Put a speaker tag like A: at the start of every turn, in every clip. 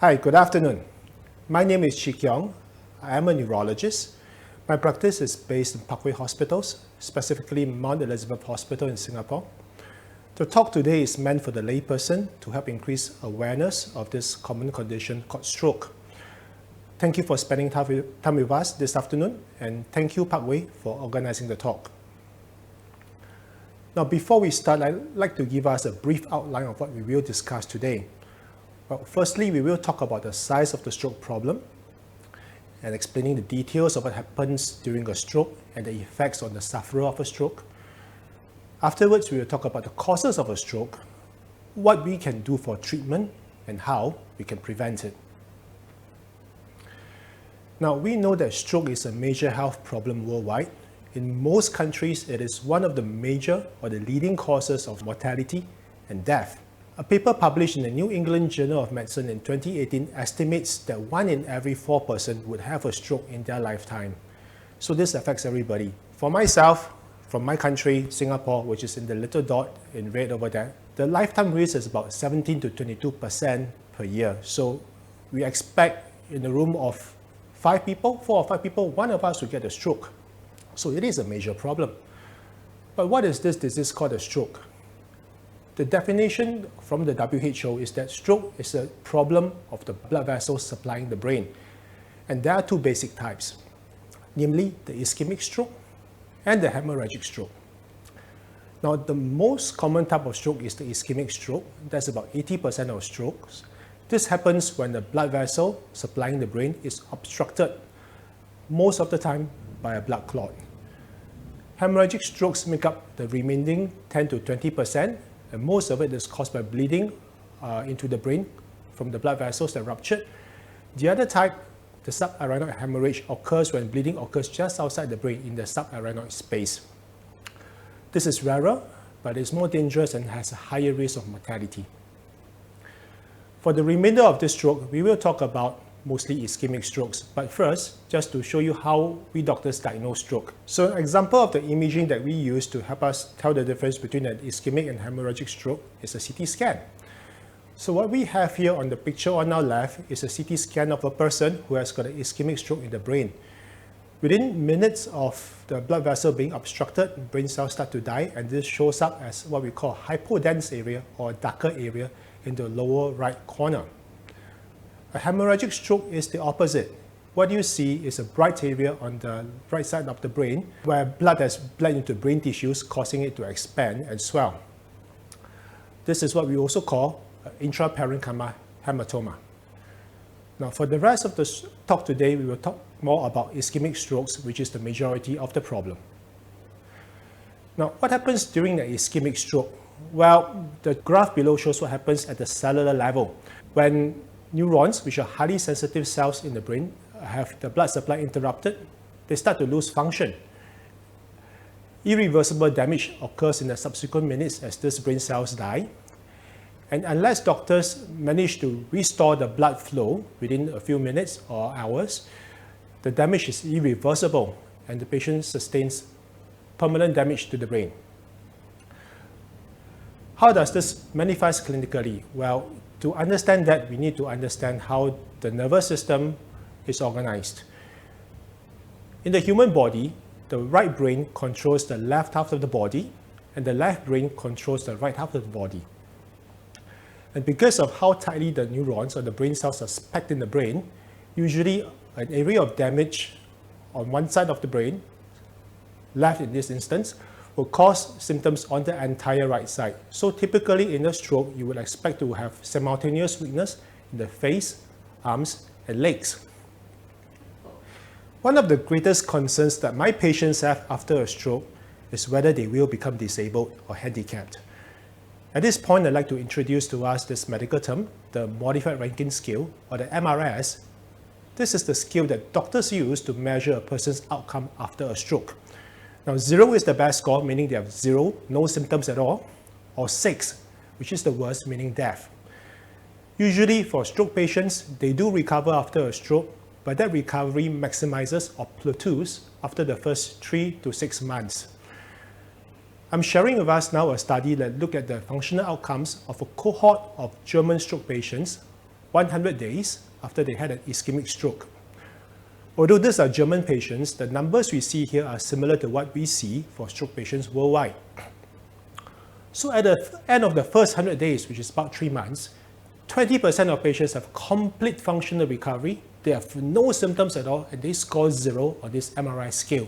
A: Hi, good afternoon. My name is Chee Keong. I am a neurologist. My practice is based in Parkway Hospitals, specifically Mount Elizabeth Hospital in Singapore. The talk today is meant for the layperson to help increase awareness of this common condition called stroke. Thank you for spending time with us this afternoon, and thank you Parkway for organizing the talk. Now, before we start, I'd like to give us a brief outline of what we will discuss today. Well, firstly, we will talk about the size of the stroke problem and explaining the details of what happens during a stroke and the effects on the sufferer of a stroke. Afterwards, we will talk about the causes of a stroke, what we can do for treatment, and how we can prevent it. Now, we know that stroke is a major health problem worldwide. In most countries, it is one of the major or the leading causes of mortality and death. A paper published in the New England Journal of Medicine in 2018 estimates that 1 in every 4 persons would have a stroke in their lifetime. So this affects everybody. For myself, from my country, Singapore, which is in the little dot in red over there, the lifetime risk is about 17 to 22% per year. So we expect in a room of 4 or 5 people, one of us will get a stroke. So it is a major problem. But what is this disease called a stroke? The definition from the WHO is that stroke is a problem of the blood vessels supplying the brain. And there are 2 basic types, namely the ischemic stroke and the hemorrhagic stroke. Now, the most common type of stroke is the ischemic stroke. That's about 80% of strokes. This happens when the blood vessel supplying the brain is obstructed, most of the time by a blood clot. Hemorrhagic strokes make up the remaining 10 to 20%, and most of it is caused by bleeding into the brain from the blood vessels that ruptured. The other type, the subarachnoid hemorrhage, occurs when bleeding occurs just outside the brain in the subarachnoid space. This is rarer, but it's more dangerous and has a higher risk of mortality. For the remainder of this stroke, we will talk about mostly ischemic strokes. But first, just to show you how we doctors diagnose stroke. So an example of the imaging that we use to help us tell the difference between an ischemic and hemorrhagic stroke is a CT scan. So what we have here on the picture on our left is a CT scan of a person who has got an ischemic stroke in the brain. Within minutes of the blood vessel being obstructed, brain cells start to die, and this shows up as what we call a hypodense area or a darker area in the lower right corner. A hemorrhagic stroke is the opposite. What you see is a bright area on the right side of the brain where blood has bled into brain tissues, causing it to expand and swell. This is what we also call intraparenchyma hematoma. Now, for the rest of the talk today, we will talk more about ischemic strokes, which is the majority of the problem. Now, what happens during the ischemic stroke? Well, the graph below shows what happens at the cellular level. When neurons, which are highly sensitive cells in the brain, have the blood supply interrupted, they start to lose function. Irreversible damage occurs in the subsequent minutes as these brain cells die. And unless doctors manage to restore the blood flow within a few minutes or hours, the damage is irreversible and the patient sustains permanent damage to the brain. How does this manifest clinically? Well, to understand that, we need to understand how the nervous system is organized. In the human body, the right brain controls the left half of the body, and the left brain controls the right half of the body. And because of how tightly the neurons or the brain cells are packed in the brain, usually an area of damage on one side of the brain, left in this instance, will cause symptoms on the entire right side. So typically in a stroke, you would expect to have simultaneous weakness in the face, arms, and legs. One of the greatest concerns that my patients have after a stroke is whether they will become disabled or handicapped. At this point, I'd like to introduce to us this medical term, the Modified Rankin Scale, or the MRS. This is the scale that doctors use to measure a person's outcome after a stroke. Now, 0 is the best score, meaning they have 0, no symptoms at all, or 6, which is the worst, meaning death. Usually for stroke patients, they do recover after a stroke, but that recovery maximizes or plateaus after the first 3 to 6 months. I'm sharing with us now a study that looked at the functional outcomes of a cohort of German stroke patients 100 days after they had an ischemic stroke. Although these are German patients, the numbers we see here are similar to what we see for stroke patients worldwide. So at the end of the first 100 days, which is about 3 months, 20% of patients have complete functional recovery. They have no symptoms at all, and they score 0 on this MRI scale.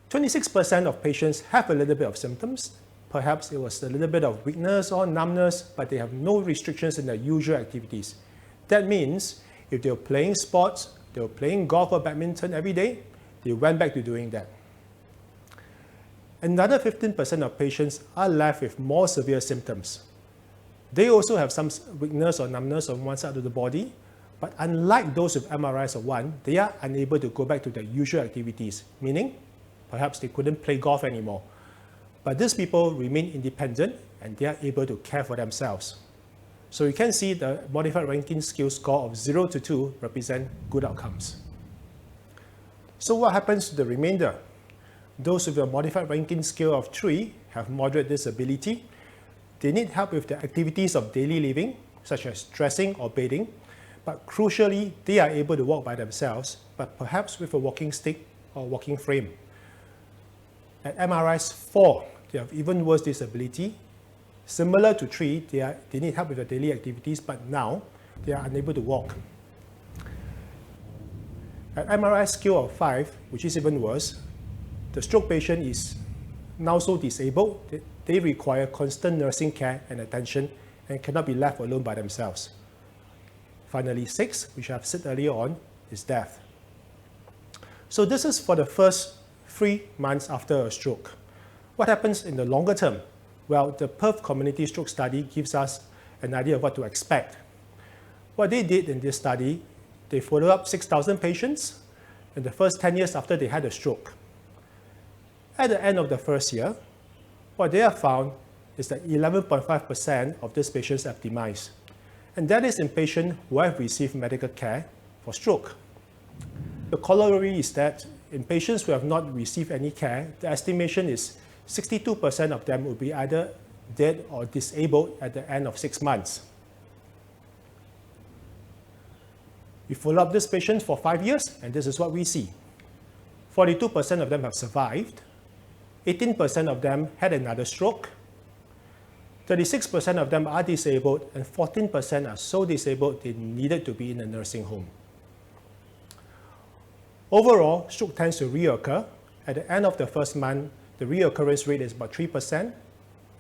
A: 26% of patients have a little bit of symptoms. Perhaps it was a little bit of weakness or numbness, but they have no restrictions in their usual activities. That means if they were playing sports, they were playing golf or badminton every day, they went back to doing that. Another 15% of patients are left with more severe symptoms. They also have some weakness or numbness on one side of the body, but unlike those with MRIs of 1, they are unable to go back to their usual activities, meaning perhaps they couldn't play golf anymore. But these people remain independent and they are able to care for themselves. So you can see the modified Rankin scale score of 0 to 2 represent good outcomes. So what happens to the remainder? Those with a modified Rankin scale of 3 have moderate disability. They need help with the activities of daily living, such as dressing or bathing, but crucially, they are able to walk by themselves, but perhaps with a walking stick or walking frame. At MRIs 4, they have even worse disability. Similar to 3, they need help with their daily activities, but now they are unable to walk. At MRI scale of 5, which is even worse, the stroke patient is now so disabled that they require constant nursing care and attention and cannot be left alone by themselves. Finally, 6, which I've said earlier on, is death. So this is for the first 3 months after a stroke. What happens in the longer term? Well, the Perth Community Stroke Study gives us an idea of what to expect. What they did in this study, they followed up 6,000 patients in the first 10 years after they had a stroke. At the end of the first year, what they have found is that 11.5% of these patients have demise. And that is in patients who have received medical care for stroke. The corollary is that in patients who have not received any care, the estimation is 62% of them will be either dead or disabled at the end of 6 months. We follow up these patients for 5 years, and this is what we see. 42% of them have survived. 18% of them had another stroke. 36% of them are disabled, and 14% are so disabled they needed to be in a nursing home. Overall, stroke tends to reoccur. At the end of the first month, the reoccurrence rate is about 3%.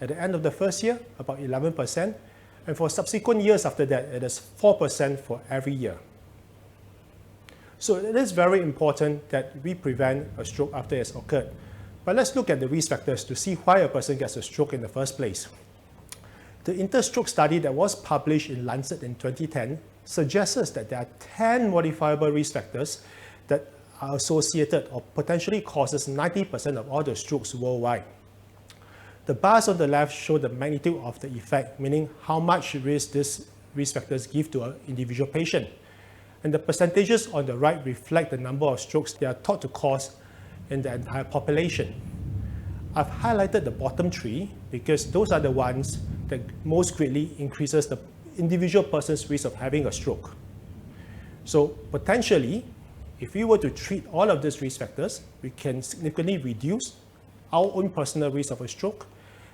A: At the end of the first year, about 11%. And for subsequent years after that, it is 4% for every year. So it is very important that we prevent a stroke after it's occurred. But let's look at the risk factors to see why a person gets a stroke in the first place. The interstroke study that was published in Lancet in 2010 suggests that there are 10 modifiable risk factors that are associated or potentially causes 90% of all the strokes worldwide. The bars on the left show the magnitude of the effect, meaning how much risk these risk factors give to an individual patient. And the percentages on the right reflect the number of strokes they are thought to cause in the entire population. I've highlighted the bottom 3 because those are the ones that most greatly increases the individual person's risk of having a stroke. So potentially, if we were to treat all of these risk factors, we can significantly reduce our own personal risk of a stroke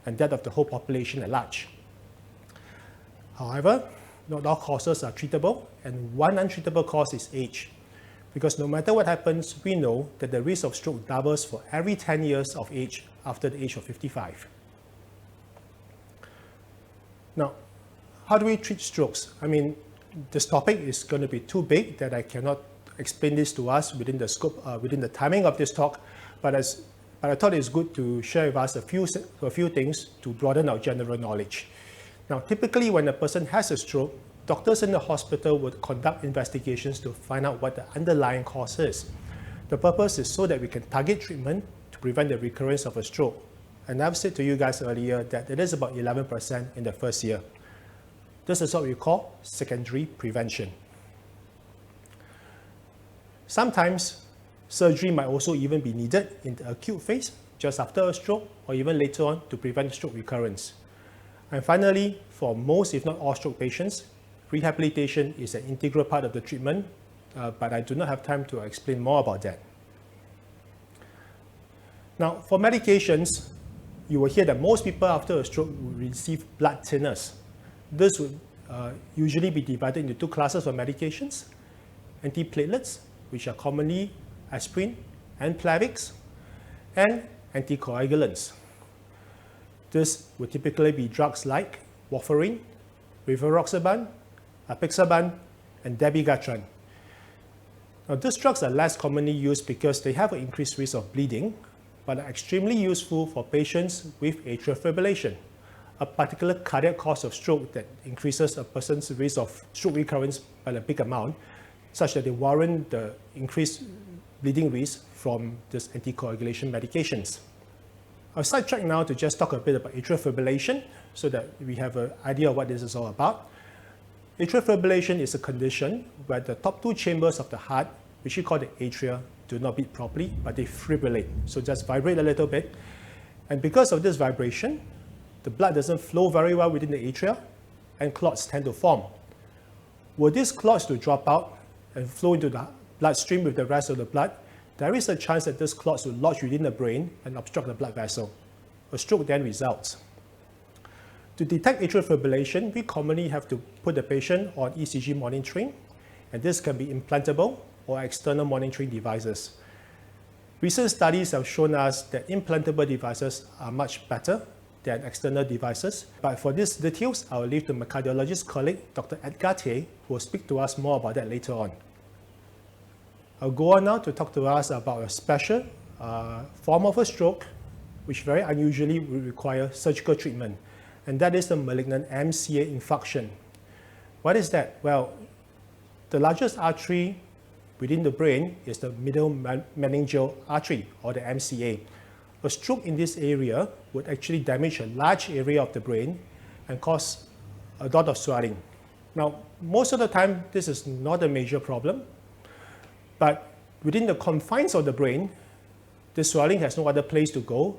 A: and that of the whole population at large. However, not all causes are treatable, and one untreatable cause is age. Because no matter what happens, we know that the risk of stroke doubles for every 10 years of age after the age of 55. Now, how do we treat strokes? I mean, this topic is going to be too big that I cannot explain this to us within the scope, within the timing of this talk, but I thought it's good to share with us a few things to broaden our general knowledge. Now, typically when a person has a stroke, doctors in the hospital would conduct investigations to find out what the underlying cause is. The purpose is so that we can target treatment to prevent the recurrence of a stroke. And I've said to you guys earlier that it is about 11% in the first year. This is what we call secondary prevention. Sometimes surgery might also even be needed in the acute phase, just after a stroke, or even later on to prevent stroke recurrence. And finally, for most, if not all stroke patients, rehabilitation is an integral part of the treatment, but I do not have time to explain more about that. Now, for medications, you will hear that most people after a stroke will receive blood thinners. This would usually be divided into two classes of medications: antiplatelets, which are commonly aspirin and Plavix, and anticoagulants. This would typically be drugs like warfarin, rivaroxaban, apixaban, and dabigatran. Now, these drugs are less commonly used because they have an increased risk of bleeding, but are extremely useful for patients with atrial fibrillation, a particular cardiac cause of stroke that increases a person's risk of stroke recurrence by a big amount, such that they warrant the increased bleeding risk from these anticoagulation medications. I'll sidetrack now to just talk a bit about atrial fibrillation so that we have an idea of what this is all about. Atrial fibrillation is a condition where the top two chambers of the heart, which we call the atria, do not beat properly, but they fibrillate. So just vibrate a little bit. And because of this vibration, the blood doesn't flow very well within the atria, and clots tend to form. Were these clots to drop out and flow into the bloodstream with the rest of the blood, there is a chance that these clots will lodge within the brain and obstruct the blood vessel. A stroke then results. To detect atrial fibrillation, we commonly have to put the patient on ECG monitoring, and this can be implantable or external monitoring devices. Recent studies have shown us that implantable devices are much better than external devices, but for these details, I will leave to my cardiologist colleague, Dr. Edgar Tay, who will speak to us more about that later on. I'll go on now to talk to us about a special form of a stroke, which very unusually will require surgical treatment, and that is the malignant MCA infarction. What is that? Well, the largest artery within the brain is the middle meningeal artery, or the MCA. A stroke in this area would actually damage a large area of the brain and cause a lot of swelling. Now, most of the time, this is not a major problem, but within the confines of the brain, the swelling has no other place to go,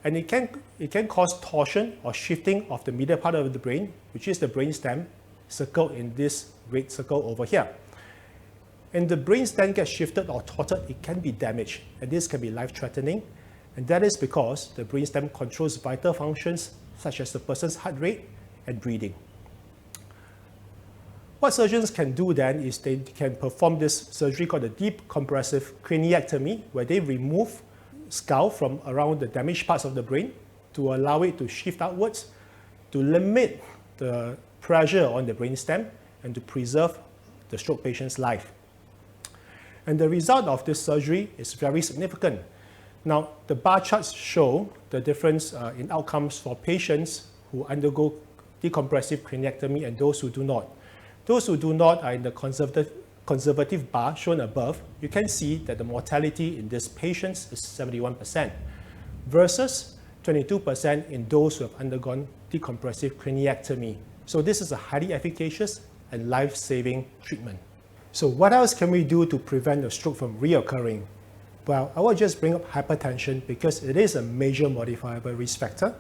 A: and it can cause torsion or shifting of the middle part of the brain, which is the brainstem, circled in this red circle over here. And the brainstem gets shifted or torted, it can be damaged, and this can be life-threatening, and that is because the brainstem controls vital functions such as the person's heart rate and breathing. What surgeons can do then is they can perform this surgery called a deep compressive craniectomy, where they remove skull from around the damaged parts of the brain to allow it to shift outwards, to limit the pressure on the brainstem and to preserve the stroke patient's life. And the result of this surgery is very significant. Now, the bar charts show the difference in outcomes for patients who undergo decompressive craniectomy and those who do not. Those who do not are in the conservative bar shown above. You can see that the mortality in these patients is 71% versus 22% in those who have undergone decompressive craniectomy. So this is a highly efficacious and life-saving treatment. So what else can we do to prevent a stroke from reoccurring? Well, I will just bring up hypertension because it is a major modifiable risk factor,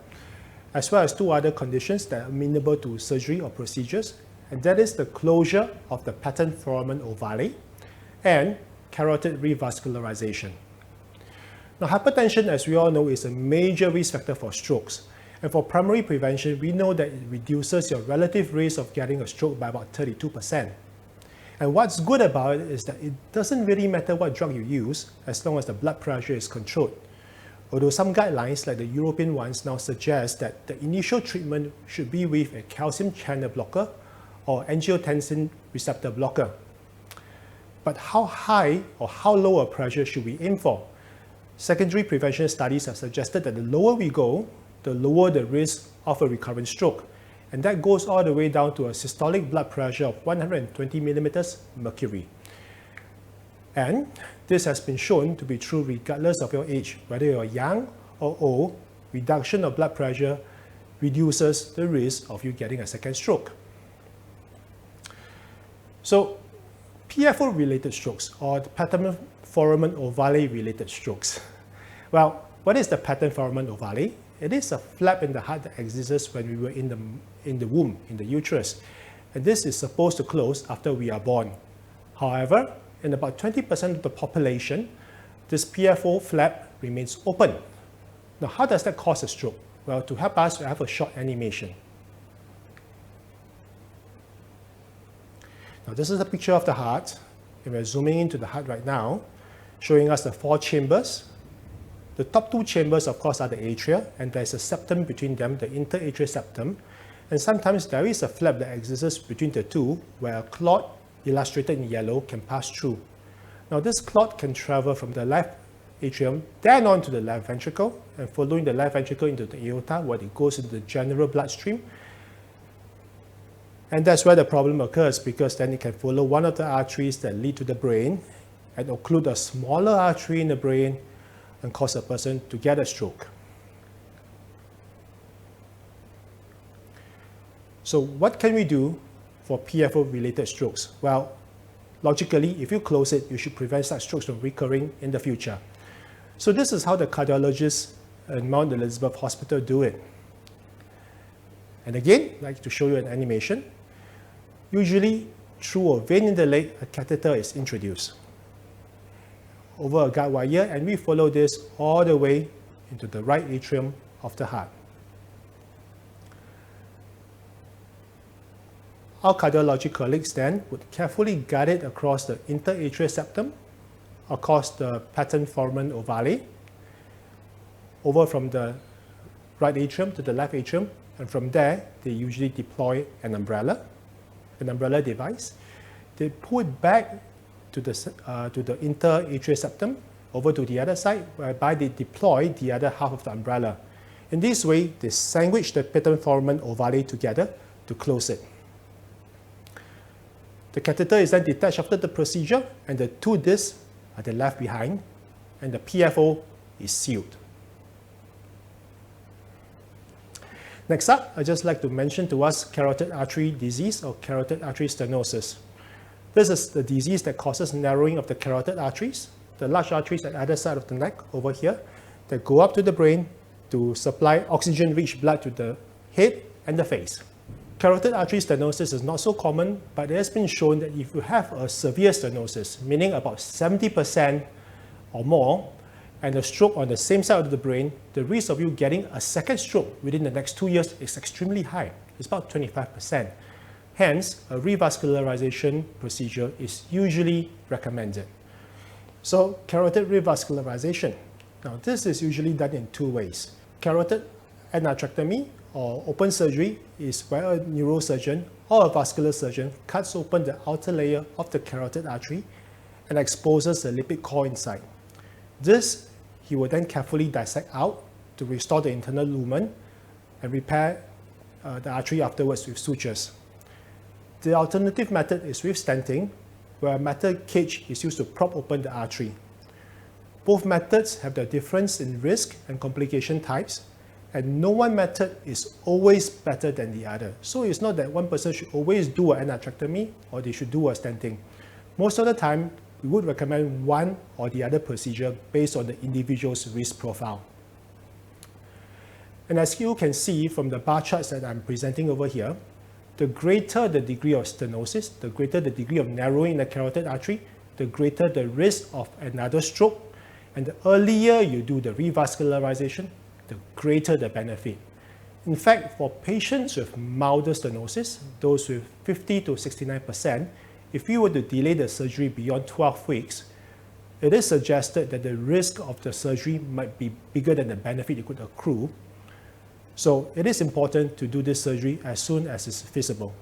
A: as well as two other conditions that are amenable to surgery or procedures, and that is the closure of the patent foramen ovale and carotid revascularization. Now, hypertension, as we all know, is a major risk factor for strokes. And for primary prevention, we know that it reduces your relative risk of getting a stroke by about 32%. And what's good about it is that it doesn't really matter what drug you use as long as the blood pressure is controlled. Although some guidelines, like the European ones, now suggest that the initial treatment should be with a calcium channel blocker or angiotensin receptor blocker. But how high or how low a pressure should we aim for? Secondary prevention studies have suggested that the lower we go, the lower the risk of a recurrent stroke. And that goes all the way down to a systolic blood pressure of 120 millimeters mercury. And this has been shown to be true regardless of your age. Whether you're young or old, reduction of blood pressure reduces the risk of you getting a second stroke. So, PFO-related strokes, or the patent foramen ovale-related strokes. Well, what is the patent foramen ovale? it is a flap in the heart that exists when we were in the womb, in the uterus. And this is supposed to close after we are born. However, in about 20% of the population, this PFO flap remains open. Now, how does that cause a stroke? Well, to help us, we have a short animation. Now, this is a picture of the heart, and we're zooming into the heart right now, showing us the 4 chambers. The top 2 chambers, of course, are the atria, and there's a septum between them, the interatrial septum. And sometimes there is a flap that exists between the two, where a clot, illustrated in yellow, can pass through. Now, this clot can travel from the left atrium, then on to the left ventricle, and following the left ventricle into the aorta, where it goes into the general bloodstream. And that's where the problem occurs, because then it can follow one of the arteries that lead to the brain and occlude a smaller artery in the brain and cause a person to get a stroke. So what can we do for PFO-related strokes? Well, logically, if you close it, you should prevent such strokes from recurring in the future. So this is how the cardiologists at Mount Elizabeth Hospital do it. And again, I'd like to show you an animation. Usually, through a vein in the leg, a catheter is introduced over a guide wire, and we follow this all the way into the right atrium of the heart. Our cardiology colleagues then would carefully guide it across the interatrial septum, across the pattern foramen ovale, over from the right atrium to the left atrium, and from there, they usually deploy an umbrella device. They pull it back to the interatrial septum, over to the other side, whereby they deploy the other half of the umbrella. In this way, they sandwich the pattern foramen ovale together to close it. The catheter is then detached after the procedure, and the 2 discs are then left behind, and the PFO is sealed. Next up, I'd just like to mention to us carotid artery disease or carotid artery stenosis. This is the disease that causes narrowing of the carotid arteries, the large arteries at either side of the neck over here, that go up to the brain to supply oxygen-rich blood to the head and the face. Carotid artery stenosis is not so common, but it has been shown that if you have a severe stenosis, meaning about 70% or more, and a stroke on the same side of the brain, the risk of you getting a second stroke within the next 2 years is extremely high. It's about 25%. Hence, a revascularization procedure is usually recommended. So, carotid revascularization. Now, this is usually done in 2 ways. Carotid endarterectomy or open surgery is where a neurosurgeon or a vascular surgeon cuts open the outer layer of the carotid artery and exposes the lipid core inside. This, he will then carefully dissect out to restore the internal lumen and repair the artery afterwards with sutures. The alternative method is with stenting, where a metal cage is used to prop open the artery. Both methods have their difference in risk and complication types, and no one method is always better than the other. So it's not that one person should always do an endarterectomy or they should do a stenting. Most of the time, we would recommend one or the other procedure based on the individual's risk profile. And as you can see from the bar charts that I'm presenting over here, the greater the degree of stenosis, the greater the degree of narrowing in the carotid artery, the greater the risk of another stroke, and the earlier you do the revascularization, the greater the benefit. In fact, for patients with milder stenosis, those with 50 to 69%, if you were to delay the surgery beyond 12 weeks, it is suggested that the risk of the surgery might be bigger than the benefit you could accrue. So it is important to do this surgery as soon as it's feasible.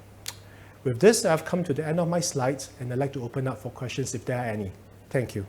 A: With this, I've come to the end of my slides, and I'd like to open up for questions if there are any. Thank you.